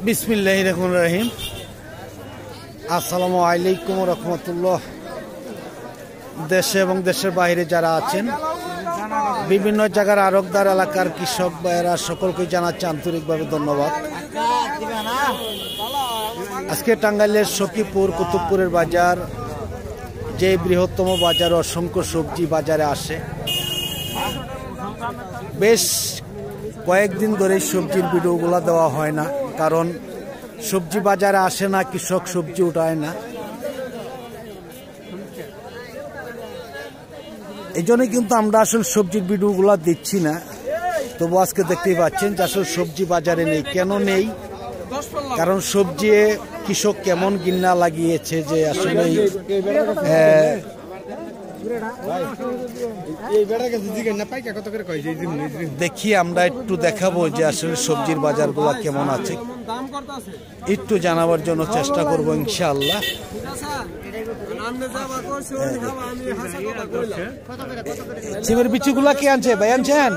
বিসমিল্লাহির রহমানির রহিম। আসসালামু আলাইকুম ওয়া রাহমাতুল্লাহ। দেশে এবং দেশের বাইরে যারা আছেন, বিভিন্ন জায়গার আরকদার এলাকার কৃষক ভাইয়েরা সকলকে জানাচ্ছি আন্তরিকভাবে ধন্যবাদ। আজকে টাঙ্গাইলের সখীপুর কুতুবপুরের বাজার, যে বৃহত্তম বাজার, অসংখ্য সবজি বাজারে আসে। বেশ কয়েকদিন ধরে সবজির ভিডিওগুলো দেওয়া হয় না, কারণ সবজি বাজারে আসে না, কৃষক সবজি উঠায় না। এই জন্যই কিন্তু আমরা আসলে সবজির ভিডিওগুলো দিচ্ছি না। তবু আজকে দেখতেই পাচ্ছেন যে আসলে সবজি বাজারে নেই। কেন নেই? কারণ সবজি কৃষক কেমন গিন্না লাগিয়েছে যে আসলে দেখি আমরা একটু দেখাবো যে আসলে সবজির বাজারগুলো কেমন আছে, একটু জানাবার জন্য চেষ্টা করবো ইনশাআল্লাহ। সিমের বিচিগুলা কে আনছে ভাই? আনছেন?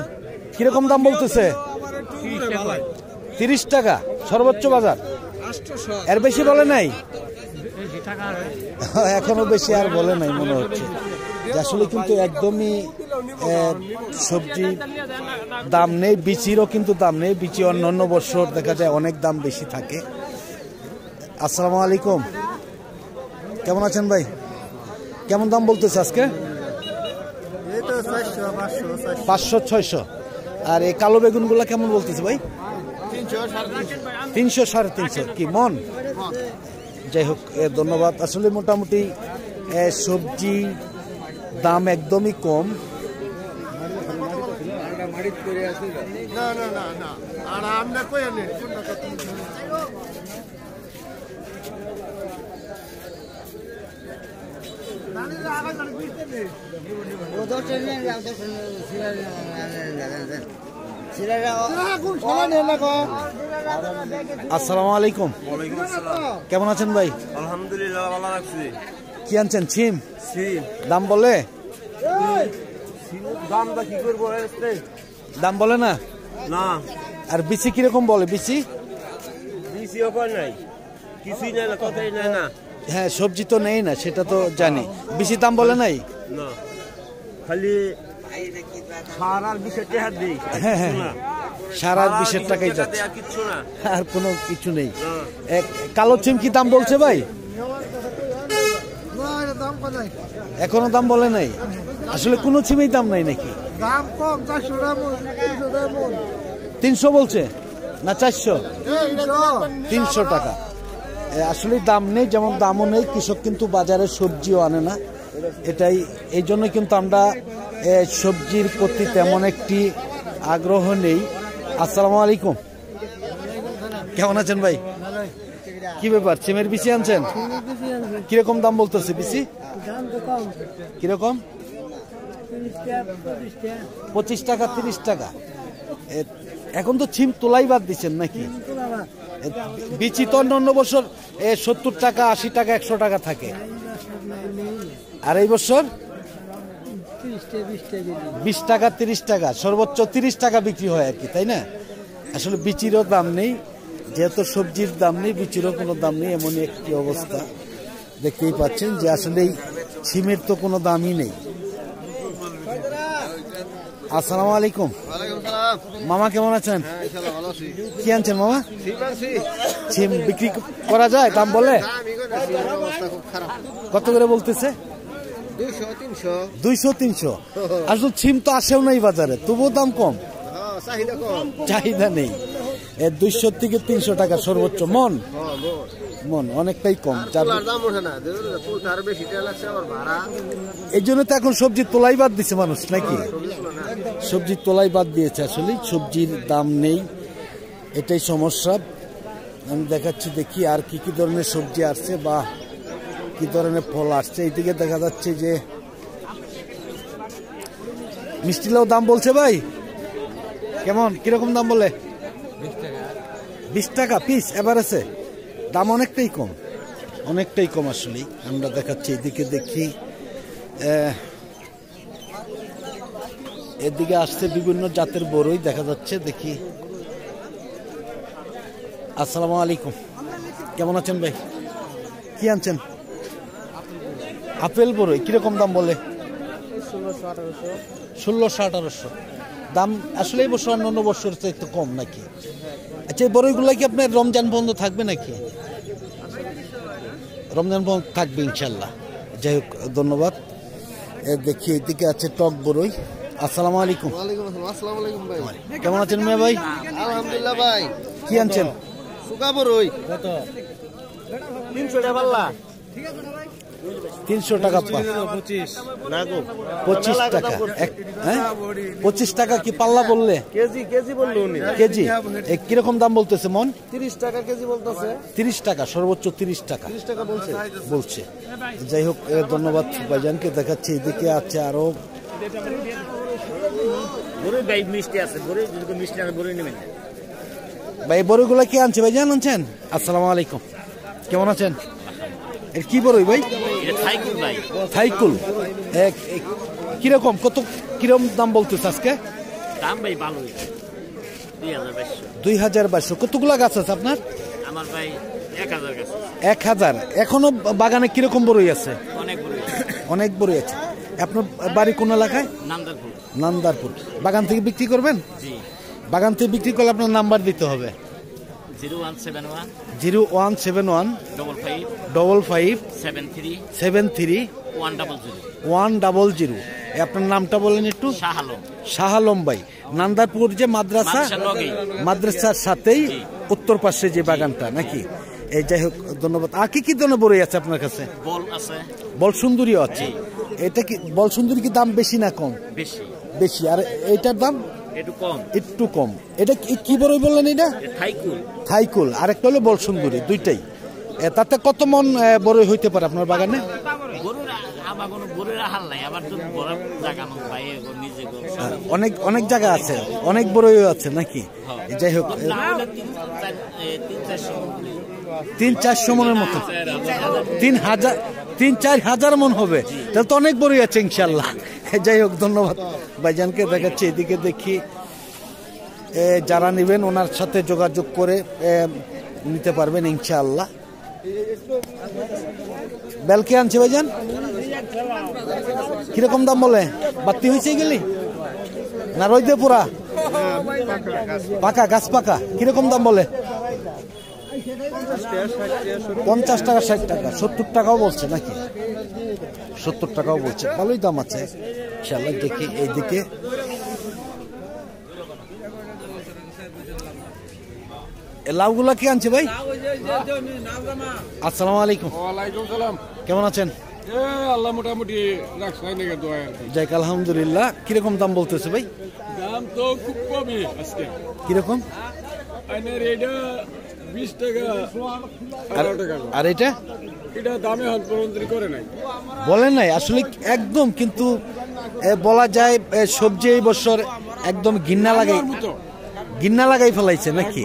কিরকম দাম বলতেছে? 30 টাকা সর্বোচ্চ বাজার। এর বেশি বলে নাই? এখনো বেশি আর বলে নাই মনে হচ্ছে। আসলে কিন্তু একদমই সবজি দাম নেই, বিচিরও কিন্তু দাম নেই। বিচি অন্যান্য বছর দেখা যায় অনেক দাম বেশি থাকে। আসসালামু আলাইকুম, কেমন আছেন ভাই? কেমন দাম বলতেছে আজকে? 500 600। আর এই কালো বেগুন গুলা কেমন বলতেছে ভাই? 300 350 কি মন? যাই হোক, ধন্যবাদ। আসলে মোটামুটি সবজি দাম একদমই কম। আসসালামু আলাইকুম, কেমন আছেন ভাই? আলহামদুলিল্লাহ, ভালো আছি। কি আনছেন? সিম? দাম বলে? দামটা কি করবো? দাম বলে না? না। আর বিচি কিরকম বলে? বিচি নাই, কিছুই নাই না, কথাই নাই না। হ্যাঁ, সবজি তো নেই না, সেটা তো জানি। বিচি দাম বলে নাই? না, খালি সার আর 20 টাকা দেই। হ্যাঁ হ্যাঁ, সার আর 20 টাকাই যাচ্ছে, আর কোনো কিছু নেই। কালো সিম কি দাম বলছে ভাই? এখনো দাম বলে নাই? আসলে কোনো সিমেই দাম নাই নাকি? দাম কম, 300 বলছে না 400? 300 টাকা। আসলে দাম নেই, যেমন দামও নেই। কৃষক কিন্তু বাজারে সবজিও আনে না, এটাই। এই জন্য কিন্তু আমরা সবজির প্রতি তেমন একটি আগ্রহ নেই। আসসালামু আলাইকুম, কেমন আছেন ভাই? কি ব্যাপার, সিমের বিচি আনছেন? কিরকম দাম বলতেছে বিচি? কিরকম? 25 টাকা 30 টাকা। এখন তো সিম তোলাই বাদ দিচ্ছেন নাকি? বিচি তো অন্য বছর 70 টাকা 80 টাকা 100 টাকা থাকে, আর এই বছর 20 টাকা 30 টাকা, সর্বোচ্চ 30 টাকা বিক্রি হয় আর কি, তাই না? আসলে বিচিরও দাম নেই, যেহেতু সবজির দাম নেই, বিচিরও কোনো দাম নেই। এমনই একটি অবস্থা দেখতেই পাচ্ছেন যে আসলে সিমের তো কোনো দামই নেই। আসসালামু আলাইকুম, মামা কেমন আছেন? কি আনছেন মামা? সিম বিক্রি করা যায়? দাম বলে? কত করে বলতেছে? 200 300। আসলে সিম তো আসেও নাই বাজারে, তবুও দাম কম, চাহিদা নেই। 200 থেকে 300 টাকা সর্বোচ্চ মন। মন অনেকটাই কম, এই জন্য তো এখন সবজি তোলাই বাদ দিচ্ছে মানুষ নাকি? সবজি তোলাই বাদ দিয়েছে, আসলে সবজির দাম নেই, এটাই সমস্যা। আমি দেখাচ্ছি, দেখি আর কি কি ধরনের সবজি আসছে বা কি ধরনের ফল আসছে। এইদিকে দেখা যাচ্ছে যে মিষ্টি লাউ দাম বলছে ভাই, কেমন কিরকম দাম বলে? 20 টাকা পিস এভারেজে, দাম অনেকটাই কম, অনেকটাই কম আসলে। আমরা দেখাচ্ছি এদিকে, দেখি এদিকে আসছে বিভিন্ন জাতের বড়ই দেখা যাচ্ছে, দেখি আসসালামু আলাইকুম, কেমন আছেন ভাই? কি আনছেন? আপেল বড়ই কিরকম দাম বলে? 1600-1800 দাম। আসলে এই বছর অন্যান্য বছর একটু কম নাকি? আচ্ছা, এই বড়ইগুলো কি আপনার রমজান বন্ধ থাকবে নাকি? রমজান বন্ধ থাকবে ইনশাল্লাহ। যাই হোক, ধন্যবাদ। দেখি এদিকে আছে টক বড়ই। আসসালামু আলাইকুম। আসসালামু আলাইকুম ভাই। কেমন আছেন মিয়া ভাই? আলহামদুলিল্লাহ ভাই। কি আনছেন? সুকা বড়ই কত? 300 টাকা পাল্লা। 300 টাকা পা। 25 টাকা। হ্যাঁ, 25 টাকা কি পাল্লা বললে? কেজি বললো উনি। কেজি কিরকম দাম বলতেছে মন? 30 টাকা কেজি বলতেছে। 30 টাকা, সর্বোচ্চ 30 টাকা 30 টাকা বলছে। যাই হোক, ধন্যবাদ ভাইজানকে। দেখাচ্ছি এদিকে আছে আরো ভাই। বড়ইগুলা কি আনছে ভাইজান? আনছেন? আসসালামু আলাইকুম, কেমন আছেন? এর কি বড়ই ভাই? থাইকুল। কিরকম কত কিরকম দাম বলতেছে আজকে? দাম ভাই ভালোই, 2200। কতগুলা গাছ আছে আপনার? আমার ভাই 1000 গাছ। 1000। এখনো বাগানে কিরকম বড়ই আছে? অনেক বড়, অনেক বড়ই আছে। আপনার বাড়ি কোন এলাকায়? নান্দারপুর। বাগান থেকে বিক্রি করবেন? জি। বাগান থেকে বিক্রি করলে আপনার নাম্বার দিতে হবে। 0171 0171 55 73 100। আপনার নামটা বলেন একটু। শাহ আলম ভাই। নান্দারপুর যে মাদ্রাসার সাথেই উত্তর পাশে যে বাগানটা নাকি? এই যাই হোক, ধন্যবাদ। আর কি কি ধরনের বড়ই আছে আপনার কাছে? বল সুন্দরীও আছে। এটা কি বল সুন্দরী কি দাম বেশি না কম? বেশি। আর এইটার দাম একটু কম। এটা কি বড়ই বললেন? এটা থাইকুল। আর একটা হলো বল সুন্দরী, দুইটাই। তাতে কত মন বড়ই হইতে পারে আপনার বাগানে? অনেক জায়গা আছে, অনেক বড়ই আছে নাকি? যাই হোক, 300-400 মনের মতো। 3,000-4,000 মন হবে, তাহলে তো অনেক বড়ই আছে ইনশাল্লাহ। যাই হোক, ধন্যবাদ ভাইজানকে। দেখাচ্ছি এদিকে, দেখি যারা নেবেন ওনার সাথে যোগাযোগ করে নিতে পারবেন ইনশাআল্লাহ। বেলকে আনছে ভাইজান, কিরকম দাম বলে? বাতি হয়েছে গেলি না রইদে পুরা পাকা গাছ পাকা? কিরকম দাম বলে? 50 টাকা, 60 টাকা, 70 টাকাও বলছে নাকি? 70 টাকাও বলছে। ভালোই দাম আছে ইনশাআল্লাহ। দেখি এইদিকে লাউগুলা কি আনছে ভাই? আসসালামু আলাইকুম। ওয়ালাইকুম সালাম। কেমন আছেন? আল্লাহ মোটামুটি রাখছাই নাকি দোয়া। যাক আলহামদুলিল্লাহ। কিরকম দাম বলতেছে ভাই? দাম তো খুব কমই আজকে। কিরকম? এটা 20 টাকা, 18 টাকা। আর এটা দামে হন্তরন্তরি করে নাই, বলেন নাই আসলে একদম। কিন্তু বলা যায় সবজি এই বছর একদম গিন্না লাগাই ফেলাইছে নাকি?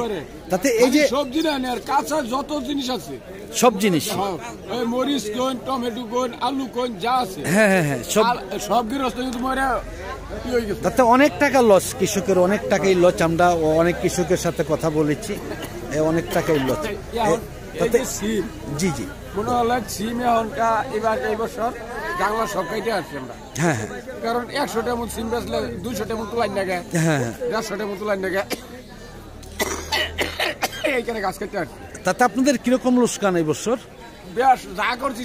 তাতে এই যে সবজি না, আর কাঁচা যত জিনিস আছে, সব জিনিস, মরিচ কোন, টমেটো কোন, আলু কোন, যা আছে, হ্যাঁ, সব গৃহস্থ কিন্তু তাতে অনেক টাকা লস কৃষকের, অনেক টাকাই লস। আমরা অনেক কৃষকের সাথে কথা বলেছি, অনেক টাকাই লস। তাতে জি মনে হল সিম এখনকা এবার এই বছর বাংলা সব কাইটে আসছে আমরা। হ্যাঁ, কারণ 100 মন সিম বেচলে 200 মন তোলাই না গে, 150 মন তোলাই না গে, এইখানে গাছ কাটতে আসছে। তাতে আপনাদের কিরকম লোকসান এই বছর? বেশ, যা করছি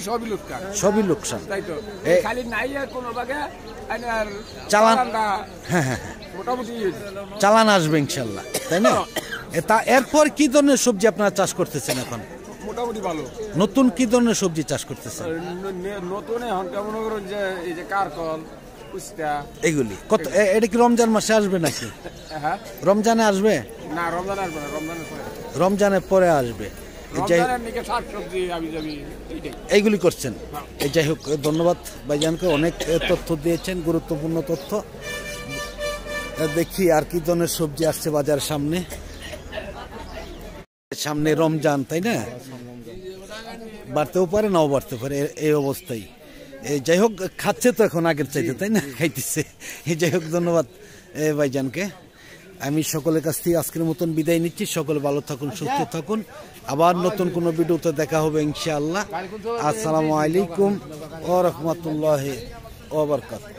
সবই লোকসান। তাই তো, খালি নাই কোনো ভাগে চালান। হ্যাঁ, মোটামুটি চালান আসবে ইনশাল্লাহ, তাই না? এরপর কি ধরনের সবজি আপনারা চাষ করতেছেন এখন? মোটামুটি ভালো। নতুন কি ধরনের সবজি চাষ করতেছেন? নতুন এখন কেমন করেন যে এই যে কারকল, উস্তা, এগুলি কত? এটা কি রমজান মাসে আসবে নাকি? হ্যাঁ, রমজানে আসবে না? রমজানে আসবে না, রমজানের পরে আসবে। এইগুলি করছেন। যাই হোক, ধন্যবাদ ভাইজানকে, অনেক তথ্য দিয়েছেন, গুরুত্বপূর্ণ তথ্য। দেখি আর কি ধরনের সবজি আসছে বাজার সামনে। সামনে রমজান, তাই না? বাড়তেও পারে, নাও বাড়তে পারে, এই অবস্থায়। যাই হোক, খাচ্ছে তো এখন আগের চাইতে, তাই না? খাইতেছে। যাই হোক, ধন্যবাদ ভাইজানকে। আমি সকলের কাছ থেকে আজকের মতন বিদায় নিচ্ছি। সকলে ভালো থাকুন, সুস্থ থাকুন। আবার নতুন কোনো ভিডিওতে দেখা হবে ইনশাআল্লাহ। আসসালামু আলাইকুম ওয়া রাহমাতুল্লাহি ওয়া বারাকাতুহু।